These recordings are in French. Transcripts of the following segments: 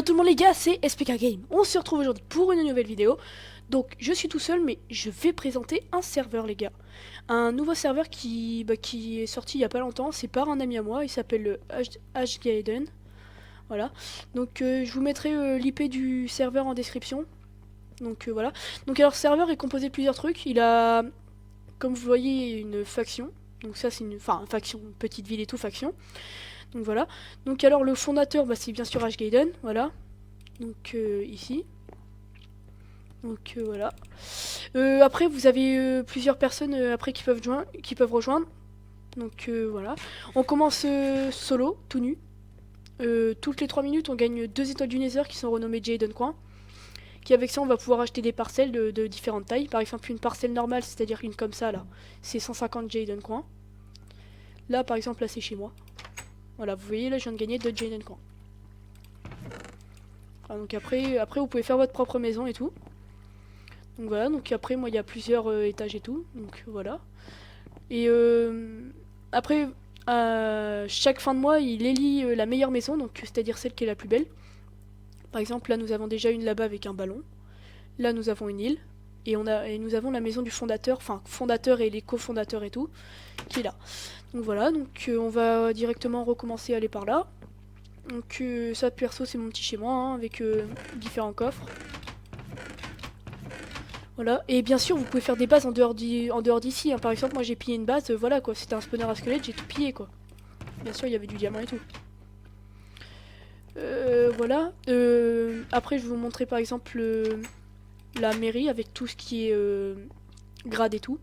Hello tout le monde les gars, c'est SPK Game. On se retrouve aujourd'hui pour une nouvelle vidéo. Donc je suis tout seul mais je vais présenter un serveur les gars. Un nouveau serveur qui est sorti il y a pas longtemps, c'est par un ami à moi, il s'appelle Hgaiden. Voilà. Donc je vous mettrai l'IP du serveur en description. Donc voilà. Donc alors le serveur est composé de plusieurs trucs. Il a, comme vous voyez, une faction. Donc ça c'est une faction, une petite ville et tout, faction. Donc voilà. Donc alors le fondateur, c'est bien sûr Hgaiden, voilà. Donc ici. Donc voilà. Après vous avez plusieurs personnes après qui peuvent rejoindre. Donc voilà. On commence solo, tout nu. Toutes les 3 minutes on gagne 2 étoiles du Nether qui sont renommées Jaden Coin. Qui avec ça on va pouvoir acheter des parcelles de différentes tailles. Par exemple une parcelle normale, c'est-à-dire une comme ça là, c'est 150 Jaden Coin. Là par exemple là c'est chez moi. Voilà, vous voyez là je viens de gagner 2 Jaden Coin. Ah, donc après vous pouvez faire votre propre maison et tout. Donc voilà, donc après moi il y a plusieurs étages et tout, donc voilà. Et après chaque fin de mois il élit la meilleure maison, donc c'est-à-dire celle qui est la plus belle. Par exemple là nous avons déjà une là-bas avec un ballon. Là nous avons une île. Et nous avons la maison du fondateur, enfin fondateur et les cofondateurs et tout, qui est là. Donc voilà, donc on va directement recommencer à aller par là. Donc ça perso c'est mon petit chez moi hein, avec différents coffres. Voilà, et bien sûr vous pouvez faire des bases en dehors d'ici, hein. Par exemple moi j'ai pillé une base, voilà quoi, c'était un spawner à squelette, j'ai tout pillé quoi. Bien sûr il y avait du diamant et tout. Voilà, après je vais vous montrer par exemple la mairie avec tout ce qui est grade et tout.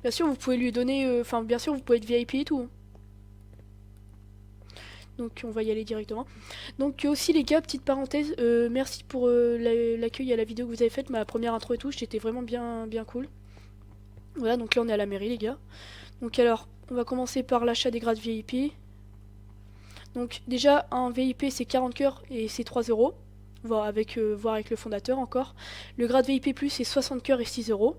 Bien sûr vous pouvez lui donner, bien sûr vous pouvez être VIP et tout. Donc on va y aller directement. Donc aussi les gars, petite parenthèse, merci pour l'accueil à la vidéo que vous avez faite, ma première intro et tout, j'étais vraiment bien cool. Voilà, donc là on est à la mairie les gars. Donc alors, on va commencer par l'achat des grades VIP. Donc déjà, un VIP c'est 40 cœurs et c'est 3 euros. Voir avec le fondateur encore. Le grade VIP+, c'est 60 cœurs et 6 euros.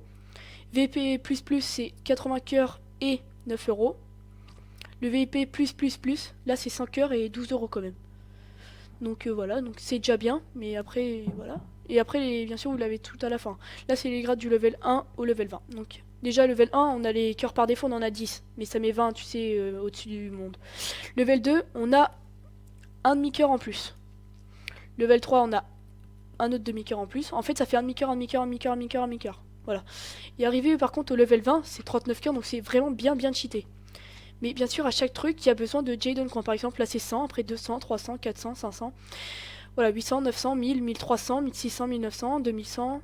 VIP++ c'est 80 cœurs et 9 euros. Le VIP++, là c'est 5 cœurs et 12 euros quand même. Donc voilà, donc c'est déjà bien, mais après voilà. Et après, bien sûr, vous l'avez tout à la fin. Là, c'est les grades du level 1 au level 20. Donc déjà, level 1, on a les cœurs par défaut, on en a 10. Mais ça met 20, tu sais, au-dessus du monde. Level 2, on a un demi-cœur en plus. Level 3, on a un autre demi-cœur en plus. En fait, ça fait un demi-cœur, un demi-cœur, un demi-cœur, un demi-cœur, un demi-cœur. Voilà. Et arrivé par contre au level 20, c'est 39 cœurs, donc c'est vraiment bien cheaté. Mais bien sûr, à chaque truc, il y a besoin de Jaden Coin. Par exemple, là c'est 100, après 200, 300, 400, 500. Voilà, 800, 900, 1000, 1300, 1600, 1900, 2100,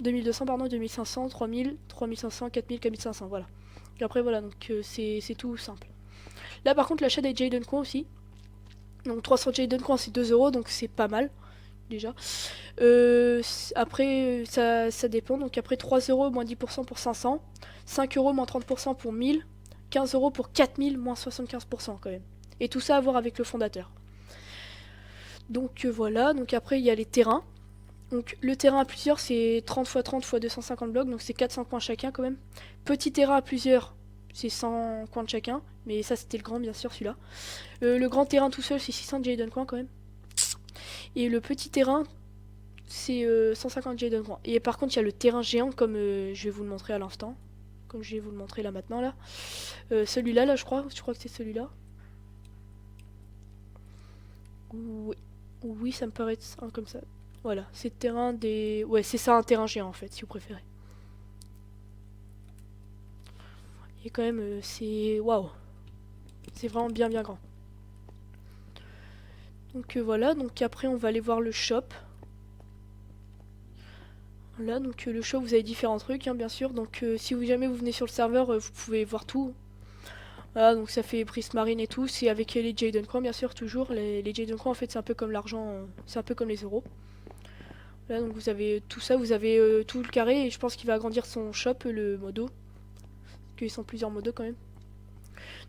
2200, pardon, 2500, 3000, 3500, 4000, 4500, voilà. Et après, voilà, donc c'est tout simple. Là, par contre, l'achat des Jaden Coin aussi. Donc 300 Jaden Coin, c'est 2 euros, donc c'est pas mal, déjà. Après, ça dépend. Donc après, 3 euros, moins 10% pour 500. 5 euros, moins 30% pour 1000. 15 euros pour 4000, moins 75% quand même. Et tout ça à voir avec le fondateur. Donc voilà, donc après il y a les terrains. Donc le terrain à plusieurs c'est 30 x 30 x 250 blocs, donc c'est 400 coins chacun quand même. Petit terrain à plusieurs c'est 100 coins de chacun, mais ça c'était le grand bien sûr celui-là. Le grand terrain tout seul c'est 600 Jaden coins quand même. Et le petit terrain c'est 150 Jaden coins. Et par contre il y a le terrain géant comme je vais vous le montrer à l'instant. Comme je vais vous le montrer là maintenant là. Celui-là là je crois que c'est celui-là. Oui, ça me paraît être un comme ça. Voilà, c'est le terrain des... Ouais, c'est ça un terrain géant en fait, si vous préférez. Et quand même, c'est... Waouh. C'est vraiment bien grand. Donc voilà, donc après on va aller voir le shop. Voilà, donc le shop, vous avez différents trucs, hein, bien sûr. Donc si jamais vous venez sur le serveur, vous pouvez voir tout. Voilà, donc ça fait prismarine et tout. C'est avec les Jaden Coins, bien sûr, toujours. Les Jaden Coins, en fait, c'est un peu comme l'argent, c'est un peu comme les euros. Là, donc vous avez tout ça, vous avez tout le carré, et je pense qu'il va agrandir son shop, le modo. Parce qu'ils sont plusieurs modos quand même.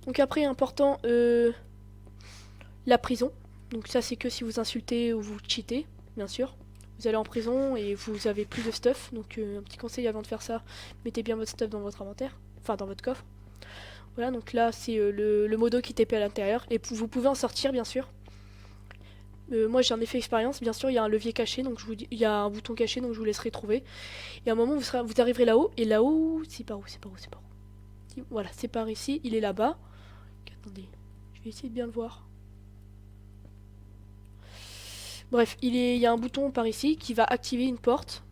Donc après, important, la prison. Donc ça, c'est que si vous insultez ou vous cheatez, bien sûr. Vous allez en prison et vous avez plus de stuff. Donc un petit conseil avant de faire ça, mettez bien votre stuff dans votre inventaire. Enfin, dans votre coffre. Voilà, donc là, c'est le modo qui TP à l'intérieur. Et vous pouvez en sortir, bien sûr. Moi j'ai un effet expérience, bien sûr, il y a un levier caché, donc il y a un bouton caché, donc je vous laisserai trouver. Et à un moment, vous arriverez là-haut, et là-haut, c'est par où, c'est par où, c'est par où. Voilà, c'est par ici, il est là-bas. Attendez, je vais essayer de bien le voir. Bref, il y a un bouton par ici qui va activer une porte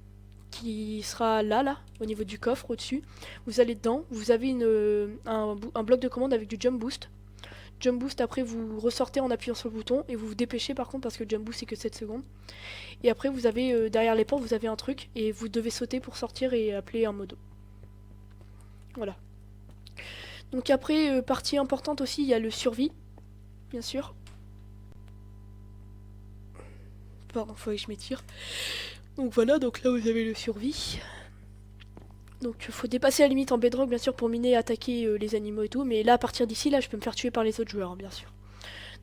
qui sera là, au niveau du coffre au-dessus. Vous allez dedans, vous avez un bloc de commande avec du jump boost. Jump boost, après vous ressortez en appuyant sur le bouton et vous vous dépêchez par contre parce que jump boost c'est que 7 secondes. Et après vous avez derrière les portes vous avez un truc et vous devez sauter pour sortir et appeler un modo. Voilà. Donc après, partie importante aussi, il y a le survie, bien sûr. Pardon, faut que je m'étire. Donc voilà, donc là vous avez le survie. Donc faut dépasser la limite en bedrock bien sûr pour miner et attaquer les animaux et tout. Mais là à partir d'ici là je peux me faire tuer par les autres joueurs hein, bien sûr.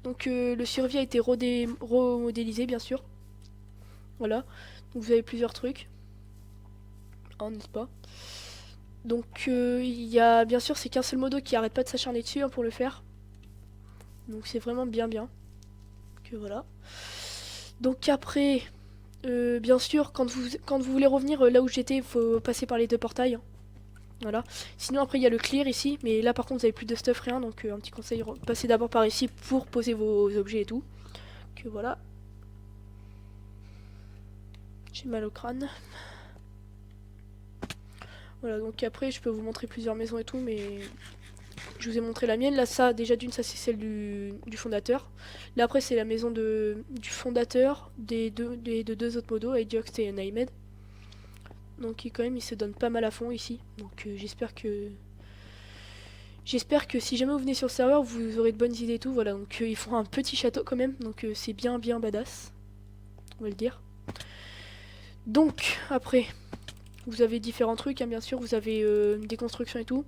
Donc le survie a été remodélisé bien sûr. Voilà. Donc vous avez plusieurs trucs. Hein, n'est-ce pas? Donc il y a bien sûr c'est qu'un seul modo qui arrête pas de s'acharner dessus hein, pour le faire. Donc c'est vraiment bien. Que voilà. Donc après, bien sûr quand vous voulez revenir là où j'étais, il faut passer par les deux portails. Hein. Voilà. Sinon après il y a le clear ici, mais là par contre vous avez plus de stuff rien, donc un petit conseil, passez d'abord par ici pour poser vos objets et tout. Que voilà. J'ai mal au crâne. Voilà, donc après je peux vous montrer plusieurs maisons et tout, mais je vous ai montré la mienne. Là ça, déjà d'une, ça c'est celle du fondateur. Là après c'est la maison du fondateur de deux autres modos, Ajox et Naimed. Donc quand même il se donne pas mal à fond ici. Donc J'espère que si jamais vous venez sur le serveur, vous aurez de bonnes idées et tout. Voilà, donc ils font un petit château quand même, donc c'est bien badass, on va le dire. Donc après, vous avez différents trucs, hein, bien sûr, vous avez des constructions et tout.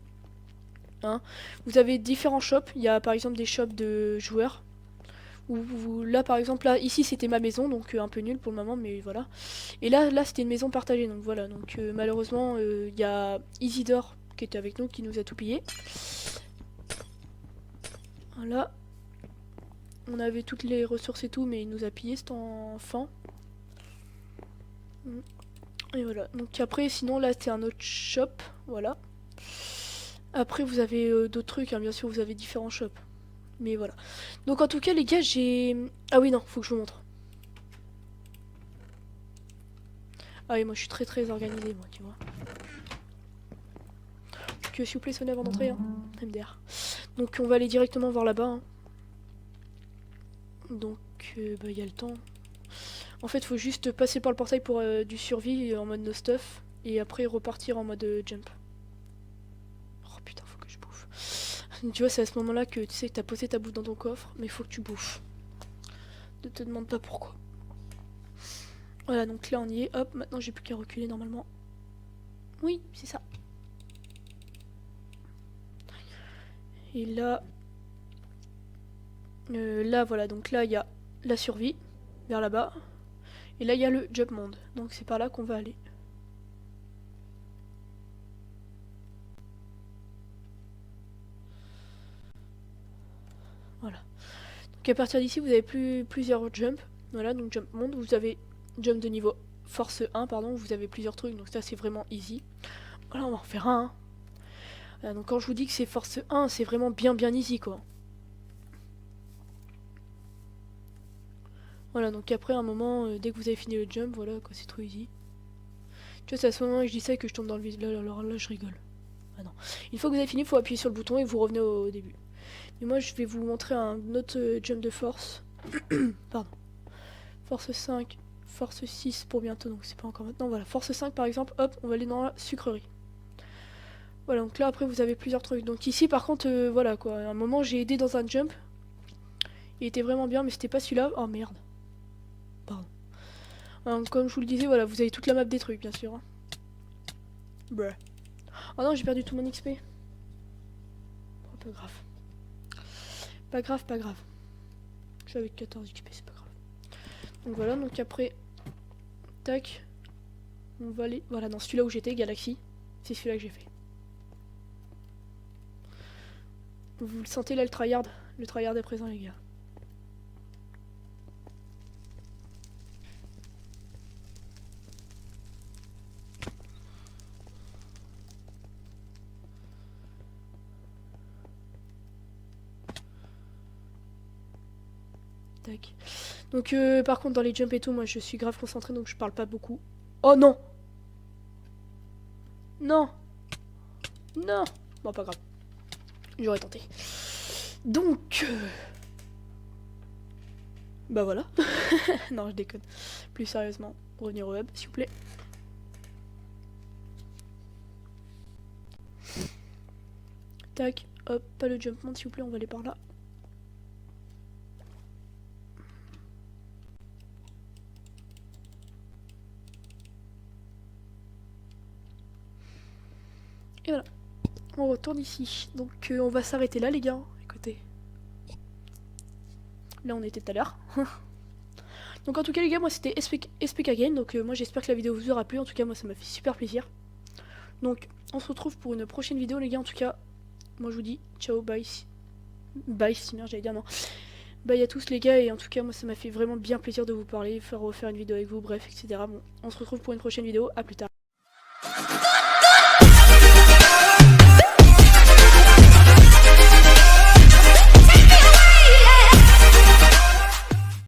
Hein. Vous avez différents shops, il y a par exemple des shops de joueurs. Là par exemple, là ici c'était ma maison, donc un peu nul pour le moment, mais voilà. Et là c'était une maison partagée, donc voilà. Donc malheureusement, il y a Isidore qui était avec nous, qui nous a tout pillé. Voilà. On avait toutes les ressources et tout, mais il nous a pillé cet enfant. Et voilà. Donc après, sinon là, c'est un autre shop. Voilà. Après, vous avez d'autres trucs. Hein. Bien sûr, vous avez différents shops. Mais voilà. Donc en tout cas, les gars, j'ai... Ah oui, non, faut que je vous montre. Ah oui, moi, je suis très organisé, moi, tu vois. Donc, s'il vous plaît, sonnez avant d'entrer. Hein. MDR. Donc, on va aller directement voir là-bas. Hein. Donc, bah, il y a le temps. En fait, faut juste passer par le portail pour du survie en mode no stuff. Et après repartir en mode jump. Oh putain, faut que je bouffe. Tu vois, c'est à ce moment-là que tu sais que t'as posé ta bouffe dans ton coffre, mais il faut que tu bouffes. Ne te demande pas pourquoi. Voilà, donc là on y est. Hop, maintenant j'ai plus qu'à reculer normalement. Oui, c'est ça. Et là... là, voilà, donc là il y a la survie, vers là-bas. Et là il y a le jump monde, donc c'est par là qu'on va aller. Voilà. Donc à partir d'ici vous avez plusieurs jumps. Voilà, donc jump monde, vous avez jump de niveau force 1, pardon, vous avez plusieurs trucs, donc ça c'est vraiment easy. Voilà, on va en faire un. Hein. Voilà, donc quand je vous dis que c'est force 1, c'est vraiment bien easy quoi. Voilà, donc après un moment, dès que vous avez fini le jump, voilà quoi, c'est trop easy. Tu vois, c'est à ce moment que je dis ça que je tombe dans le vide. Là, alors là, je rigole. Ah non. Une fois que vous avez fini, il faut appuyer sur le bouton et vous revenez au début. Mais moi, je vais vous montrer un autre jump de force. Pardon. Force 5, force 6 pour bientôt, donc c'est pas encore maintenant. Voilà, force 5 par exemple, hop, on va aller dans la sucrerie. Voilà, donc là après vous avez plusieurs trucs. Donc ici par contre, voilà quoi, à un moment j'ai aidé dans un jump. Il était vraiment bien, mais c'était pas celui-là. Oh merde. Pardon. Alors, comme je vous le disais, voilà, vous avez toute la map des trucs, bien sûr. Hein. Bruh. Oh non, j'ai perdu tout mon XP. Oh, pas grave. Pas grave. Je suis avec 14 XP, c'est pas grave. Donc voilà, donc après, tac, on va aller, voilà, dans celui-là où j'étais, Galaxy, c'est celui-là que j'ai fait. Vous le sentez là, le tryhard est présent les gars. Tac. Donc par contre dans les jumps et tout, moi je suis grave concentré donc je parle pas beaucoup. Oh non. Non. Non. Bon pas grave. J'aurais tenté. Donc bah voilà. Non je déconne. Plus sérieusement, revenir au web s'il vous plaît. Tac, hop, pas le jumpman s'il vous plaît, on va aller par là. Et voilà, on retourne ici. Donc on va s'arrêter là les gars, écoutez. Là on était tout à l'heure. Donc en tout cas les gars, moi c'était SPK Game, donc moi j'espère que la vidéo vous aura plu, en tout cas moi ça m'a fait super plaisir. Donc on se retrouve pour une prochaine vidéo les gars, en tout cas, moi je vous dis ciao, bye. Bye, si merde j'allais dire non. Bye à tous les gars, et en tout cas moi ça m'a fait vraiment bien plaisir de vous parler, faire refaire une vidéo avec vous, bref, etc. Bon, on se retrouve pour une prochaine vidéo, à plus tard.